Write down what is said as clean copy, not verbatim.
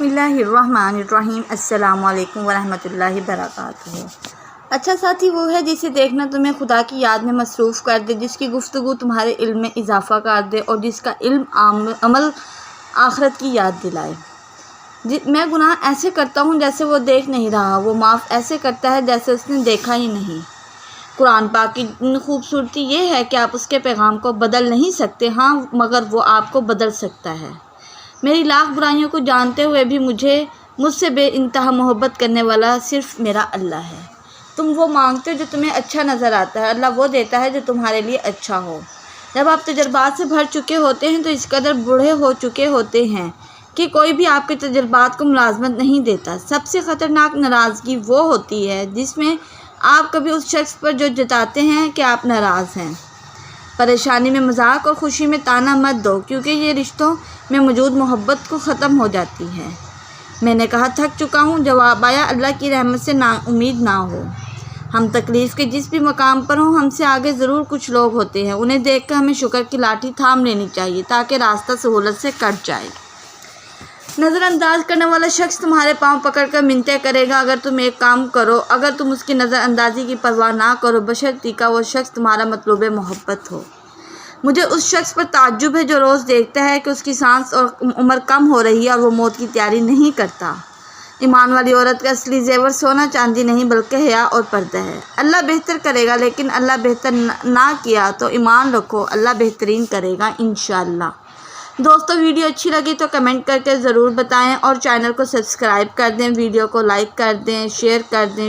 बिस्मिल्लाहिर्रहमानिर्रहीम। अस्सलाम वालेकुम वरहमतुल्लाहि वबरकातुहू। अच्छा साथी वो है जिसे देखना तुम्हें खुदा की याद में मसरूफ़ कर दे, जिसकी गुफ्तगू तुम्हारे इल्म में इजाफ़ा कर दे और जिसका इल्म अमल आखिरत की याद दिलाए। मैं गुनाह ऐसे करता हूँ जैसे वो देख नहीं रहा, वो माफ़ ऐसे करता है जैसे उसने देखा ही नहीं। कुरान पाक की खूबसूरती ये है कि आप उसके पैगाम को बदल नहीं सकते, हाँ मगर वो आपको बदल सकता है। मेरी लाख बुराइयों को जानते हुए भी मुझसे बेइंतहा मोहब्बत करने वाला सिर्फ मेरा अल्लाह है। तुम वो मांगते हो जो तुम्हें अच्छा नज़र आता है, अल्लाह वो देता है जो तुम्हारे लिए अच्छा हो। जब आप तजर्बात से भर चुके होते हैं तो इस कदर बूढ़े हो चुके होते हैं कि कोई भी आपके तजर्बात को मुलाजमत नहीं देता। सबसे ख़तरनाक नाराज़गी वो होती है जिसमें आप कभी उस शख्स पर जो जताते हैं कि आप नाराज़ हैं। परेशानी में मजाक और खुशी में ताना मत दो, क्योंकि ये रिश्तों में मौजूद मोहब्बत को ख़त्म हो जाती है। मैंने कहा थक चुका हूँ, जवाब आया अल्लाह की रहमत से ना उम्मीद ना हो। हम तकलीफ़ के जिस भी मकाम पर हों, हमसे आगे ज़रूर कुछ लोग होते हैं। उन्हें देखकर हमें शुक्र की लाठी थाम लेनी चाहिए ताकि रास्ता सहूलत से कट जाए। नज़रअंदाज करने वाला शख्स तुम्हारे पाँव पकड़कर मिन्नतें करेगा अगर तुम एक काम करो, अगर तुम उसकी नज़रअंदाजी की परवाह ना करो, बशर्ते कि वो शख्स तुम्हारा मतलूब मोहब्बत हो। मुझे उस शख्स पर ताज्जुब है जो रोज़ देखता है कि उसकी सांस और उम्र कम हो रही है और वो मौत की तैयारी नहीं करता। ईमान वाली औरत का असली जेवर सोना चांदी नहीं बल्कि हया और पर्दा है। अल्लाह बेहतर करेगा, लेकिन अल्लाह बेहतर ना किया तो ईमान रखो, अल्लाह बेहतरीन करेगा इंशाअल्लाह। दोस्तों वीडियो अच्छी लगी तो कमेंट करके ज़रूर बताएं और चैनल को सब्सक्राइब कर दें, वीडियो को लाइक कर दें, शेयर कर दें।